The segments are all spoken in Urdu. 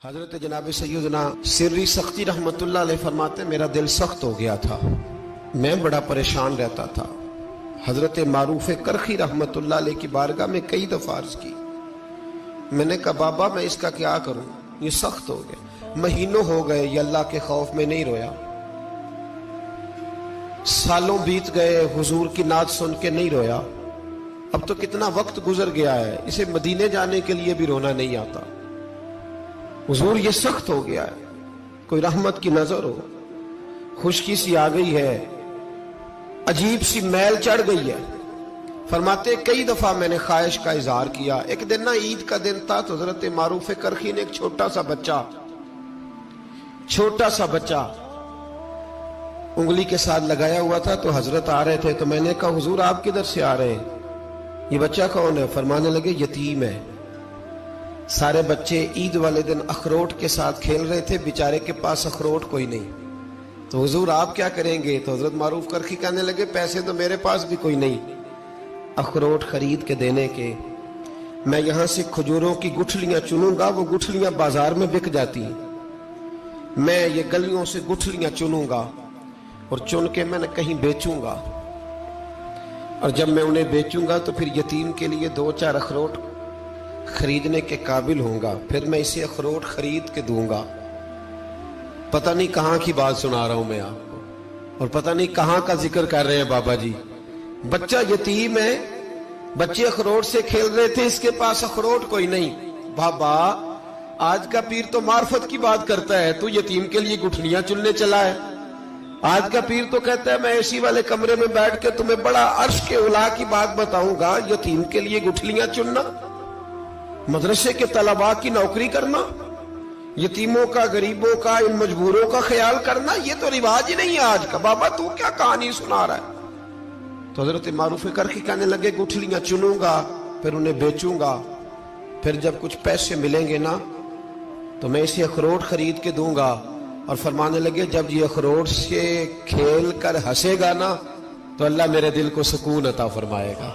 حضرت جناب سیدنا سری سختی رحمتullah علیہ فرماتے ہیں میرا دل سخت ہو گیا تھا، میں بڑا پریشان رہتا تھا۔ حضرت معروف کرخی رحمتullah علیہ کی بارگاہ میں کئی دفعہ عرض کی، میں نے کہا بابا میں اس کا کیا کروں، یہ سخت ہو گیا، مہینوں ہو گئے یہ اللہ کے خوف میں نہیں رویا، سالوں بیت گئے حضور کی نعت سن کے نہیں رویا، اب تو کتنا وقت گزر گیا ہے، اسے مدینے جانے کے لیے بھی رونا نہیں آتا، حضور یہ سخت ہو گیا ہے، کوئی رحمت کی نظر ہو، خشکی سی آ گئی ہے، عجیب سی میل چڑھ گئی ہے۔ فرماتے کئی دفعہ میں نے خواہش کا اظہار کیا۔ ایک دن نا عید کا دن تھا تو حضرت معروف کرخی نے ایک چھوٹا سا بچہ انگلی کے ساتھ لگایا ہوا تھا، تو حضرت آ رہے تھے تو میں نے کہا حضور آپ کدھر سے آ رہے ہیں، یہ بچہ کون ہے؟ فرمانے لگے یتیم ہے۔ سارے بچے عید والے دن اخروٹ کے ساتھ کھیل رہے تھے، بیچارے کے پاس اخروٹ کوئی نہیں، تو حضور آپ کیا کریں گے؟ تو حضرت معروف کرخی کہنے لگے پیسے تو میرے پاس بھی کوئی نہیں اخروٹ خرید کے دینے کے، میں یہاں سے کھجوروں کی گٹھلیاں چنوں گا، وہ گٹھلیاں بازار میں بک جاتی ہیں، میں یہ گلیوں سے گٹھلیاں چنوں گا اور چن کے میں نے کہیں بیچوں گا، اور جب میں انہیں بیچوں گا تو پھر یتیم کے لیے 2-4 اخروٹ خریدنے کے قابل ہوں گا، پھر میں اسے اخروٹ خرید کے دوں گا۔ پتہ نہیں کہاں کی بات سنا رہا ہوں میں آپ کو، اور پتہ نہیں کہاں کا ذکر کر رہے ہیں بابا جی۔ بچہ یتیم ہے، بچے اخروٹ سے کھیل رہے تھے، اس کے پاس اخروٹ کوئی نہیں۔ بابا آج کا پیر تو معرفت کی بات کرتا ہے، تو یتیم کے لیے گٹھلیاں چننے چلا ہے۔ آج کا پیر تو کہتا ہے میں اے سی والے کمرے میں بیٹھ کے تمہیں بڑا عرش کے اعلیٰ کی بات بتاؤں گا، یتیم کے لیے گٹھلیاں چننا، مدرسے کے طلباء کی نوکری کرنا، یتیموں کا، غریبوں کا، ان مجبوروں کا خیال کرنا، یہ تو رواج ہی نہیں ہے آج کا۔ بابا تو کیا کہانی سنا رہا ہے؟ تو حضرت معروف کرخی کہنے لگے گٹھلیاں چنوں گا، پھر انہیں بیچوں گا، پھر جب کچھ پیسے ملیں گے نا تو میں اسے اخروٹ خرید کے دوں گا، اور فرمانے لگے جب یہ اخروٹ سے کھیل کر ہنسے گا نا تو اللہ میرے دل کو سکون عطا فرمائے گا۔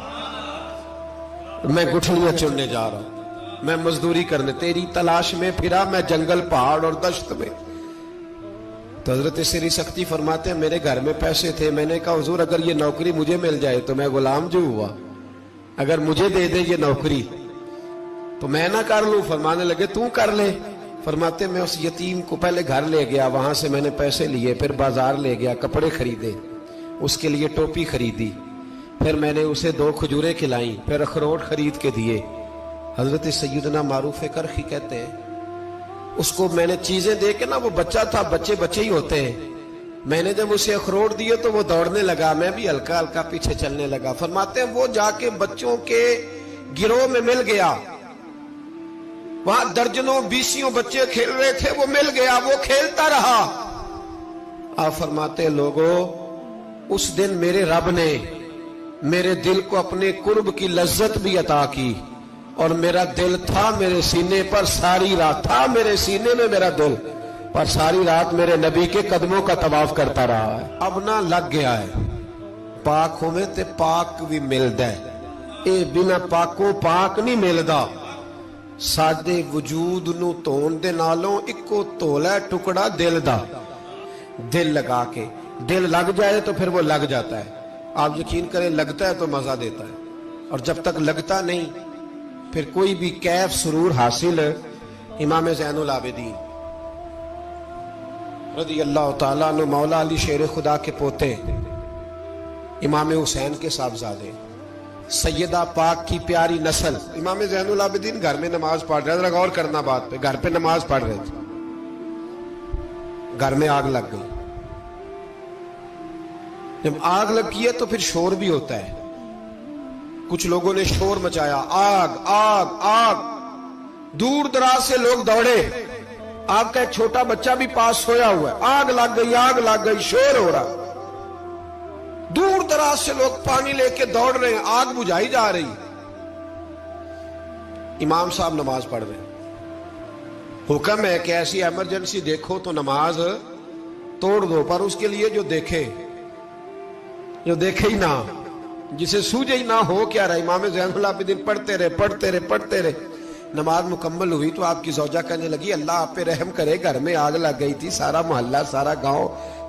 میں گٹھلیاں چننے جا رہا ہوں، میں مزدوری کرنے، تیری تلاش میں پھرا میں جنگل پہاڑ اور دشت میں۔ تو حضرت سری سختی فرماتے ہیں میرے گھر میں پیسے تھے، میں نے کہا حضور اگر یہ نوکری مجھے مل جائے تو میں غلام جو ہوا، اگر مجھے دے دے یہ نوکری تو میں نہ کر لوں؟ فرمانے لگے تو کر لے۔ فرماتے میں اس یتیم کو پہلے گھر لے گیا، وہاں سے میں نے پیسے لیے، پھر بازار لے گیا، کپڑے خریدے، اس کے لیے ٹوپی خریدی، پھر میں نے اسے 2 کھجوریں کھلائیں، پھر اخروٹ خرید کے دیے۔ حضرت سیدنا معروف کرخی کہتے ہیں اس کو میں نے چیزیں دے کے نا، وہ بچہ تھا، بچے ہی ہوتے ہیں، میں نے جب اسے اخروٹ دیے تو وہ دوڑنے لگا، میں بھی ہلکا ہلکا پیچھے چلنے لگا۔ فرماتے ہیں وہ جا کے بچوں کے گروہ میں مل گیا، وہاں درجنوں 20 بچے کھیل رہے تھے، وہ مل گیا، وہ کھیلتا رہا۔ آپ فرماتے ہیں لوگوں اس دن میرے رب نے میرے دل کو اپنے قرب کی لذت بھی عطا کی، اور میرا دل تھا میرے سینے پر ساری رات، تھا میرے سینے میں میرا دل، پر ساری رات میرے نبی کے قدموں کا طواف کرتا رہا ہے۔ اب نہ لگ گیا ہے، پاک ہوئے تے پاک بھی ملدا ہے، اے بنا پاکوں پاک نہیں ملدا۔ سادے وجود نو تون دے نالوں اکو تولا ٹکڑا دل دا، دل لگا کے، دل لگ جائے تو پھر وہ لگ جاتا ہے۔ آپ یقین کریں لگتا ہے تو مزہ دیتا ہے، اور جب تک لگتا نہیں پھر کوئی بھی کیف سرور حاصل۔ امام زین العابدین رضی اللہ تعالیٰ عنہ مولا علی شیر خدا کے پوتے، امام حسین کے صاحبزادے، سیدہ پاک کی پیاری نسل، امام زین العابدین گھر میں نماز پڑھ رہے تھے، غور کرنا بات پہ، گھر پہ نماز پڑھ رہے تھے، گھر میں آگ لگ گئی۔ جب آگ لگی ہے تو پھر شور بھی ہوتا ہے، کچھ لوگوں نے شور مچایا، آگ آگ آگ، دور دراز سے لوگ دوڑے، آپ کا ایک چھوٹا بچہ بھی پاس سویا ہوا ہے، آگ لگ گئی، شور ہو رہا، دور دراز سے لوگ پانی لے کے دوڑ رہے ہیں، آگ بجھائی جا رہی، امام صاحب نماز پڑھ رہے ہیں، حکم ہے کہ ایسی ایمرجنسی دیکھو تو نماز توڑ دو، پر اس کے لیے جو دیکھے ہی نہ، جسے سوجے ہی نہ ہو کیا رہا۔ امام زین العابدین پڑھتے رہے، نماز مکمل ہوئی تو آپ کی زوجہ کہنے لگی اللہ آپ پہ رحم کرے، گھر میں آگ لگ گئی تھی، سارا محلہ، سارا گاؤں،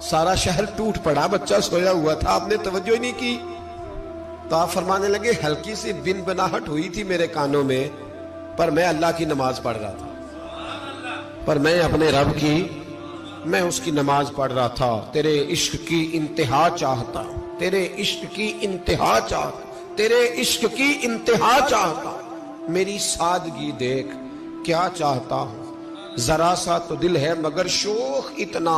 سارا شہر ٹوٹ پڑا، بچہ سویا ہوا تھا، آپ نے توجہ ہی نہیں کی۔ تو آپ فرمانے لگے ہلکی سی بن بناہٹ ہوئی تھی میرے کانوں میں، پر میں اللہ کی نماز پڑھ رہا تھا، پر میں اپنے رب کی، میں اس کی نماز پڑھ رہا تھا، تیرے عشق کی انتہا چاہتا، تیرے عشق کی انتہا چاہتا، تیرے عشق کی انتہا چاہتا، میری سادگی دیکھ کیا چاہتا ہوں، ذرا سا تو دل ہے مگر شوخ اتنا،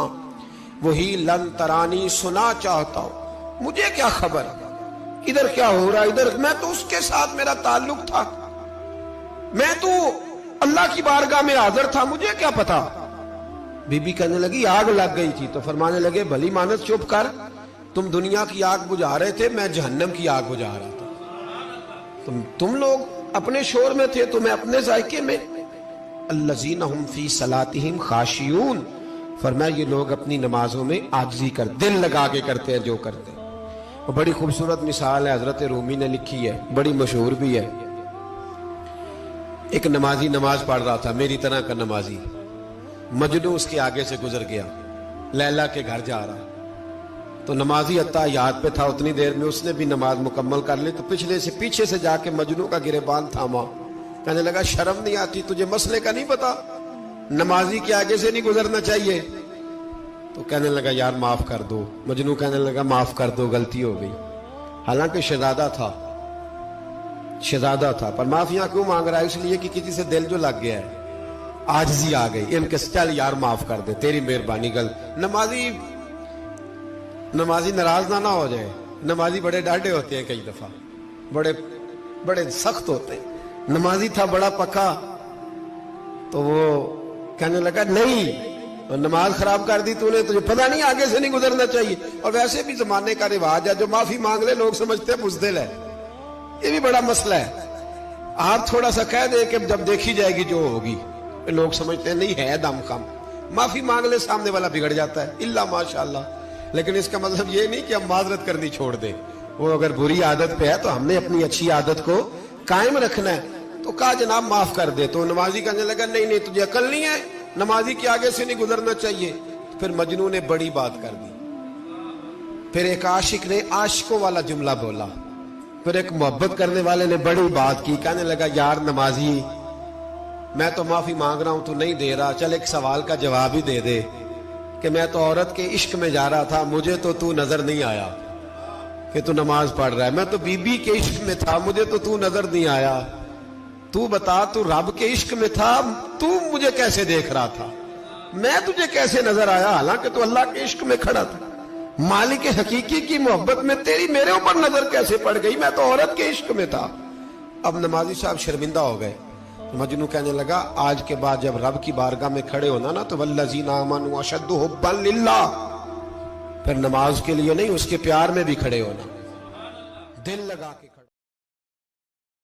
وہی لن ترانی سنا چاہتا ہوں، مجھے کیا خبر ادھر کیا ہو رہا، ادھر میں تو اس کے ساتھ میرا تعلق تھا، میں تو اللہ کی بارگاہ میں حاضر تھا، مجھے کیا پتا۔ بی بی کہنے لگی آگ لگ گئی تھی، تو فرمانے لگے بھلی مانس چپ کر، تم دنیا کی آگ بجھا رہے تھے، میں جہنم کی آگ بجھا رہا تھا، تم لوگ اپنے شور میں تھے تو میں اپنے ذائقے میں۔ الذین ہم فی صلاتہم خاشعون، فرمایا یہ لوگ اپنی نمازوں میں عاجزی کر، دل لگا کے کرتے ہیں جو کرتے ہیں۔ اور بڑی خوبصورت مثال ہے، حضرت رومی نے لکھی ہے، بڑی مشہور بھی ہے۔ ایک نمازی نماز پڑھ رہا تھا، میری طرح کا نمازی، مجنو اس کے آگے سے گزر گیا، لیلا کے گھر جا رہا، تو نمازی اتحیات پہ تھا، اتنی دیر میں اس نے بھی نماز مکمل کر لی، تو پیچھے سے جا کے مجنو کا گریبان تھاما، کہنے لگا شرم نہیں آتی تجھے، مسئلے کا نہیں پتا، نمازی کے آگے سے نہیں گزرنا چاہیے؟ تو کہنے لگا یار معاف کر دو، مجنو کہنے لگا معاف کر دو، غلطی ہو گئی، حالانکہ شہزادہ تھا، پر معافیاں کیوں مانگ رہا ہے؟ اس لیے کہ کسی سے دل جو لگ گیا ہے، عاجزی آ گئی، ان کے چل یار معاف کر دے، تیری مہربانی، نمازی ناراض نہ ہو جائے، نمازی بڑے ڈاڈے ہوتے ہیں، کئی دفعہ بڑے سخت ہوتے ہیں، نمازی تھا بڑا پکا، تو وہ کہنے لگا نہیں، نماز خراب کر دی تو نے، تجھے پتہ نہیں آگے سے نہیں گزرنا چاہیے، اور ویسے بھی زمانے کا رواج ہے جو معافی مانگ لے لوگ سمجھتے ہیں بزدل ہے، یہ بھی بڑا مسئلہ ہے، آپ تھوڑا سا کہہ دے کہ جب دیکھی جائے گی جو ہوگی، لوگ سمجھتے ہیں نہیں ہے دم کم، معافی مانگ لے سامنے والا بگڑ جاتا ہے، الا ماشاءاللہ، لیکن اس کا مطلب یہ نہیں کہ ہم معذرت کرنی چھوڑ دیں، وہ اگر بری عادت پہ ہے تو ہم نے اپنی اچھی عادت کو قائم رکھنا ہے، تو کہا جناب معاف کر دے، تو نمازی کہنے لگا نہیں تجھے عقل نہیں ہے، نمازی کے آگے سے نہیں گزرنا چاہیے۔ پھر مجنون نے بڑی بات کر دی، پھر ایک عاشق نے عاشقوں والا جملہ بولا، پھر ایک محبت کرنے والے نے بڑی بات کی، کہنے لگا یار نمازی میں تو معافی مانگ رہا ہوں تو نہیں دے رہا، چل ایک سوال کا جواب ہی دے دے کہ میں تو عورت کے عشق میں جا رہا تھا، مجھے تو نظر نہیں آیا کہ تو نماز پڑھ رہا ہے، میں تو بی بی کے عشق میں تھا، مجھے تو نظر نہیں آیا، تو بتا تو رب کے عشق میں تھا، تو مجھے کیسے دیکھ رہا تھا، میں تجھے کیسے نظر آیا، حالانکہ تو اللہ کے عشق میں کھڑا تھا، مالک حقیقی کی محبت میں تیری میرے اوپر نظر کیسے پڑ گئی، میں تو عورت کے عشق میں تھا۔ اب نمازی صاحب شرمندہ ہو گئے، مجنو کہنے لگا آج کے بعد جب رب کی بارگاہ میں کھڑے ہونا نا تو والذین آمنوا اشد حبا للہ، پھر نماز کے لیے نہیں اس کے پیار میں بھی کھڑے ہونا، دل لگا کے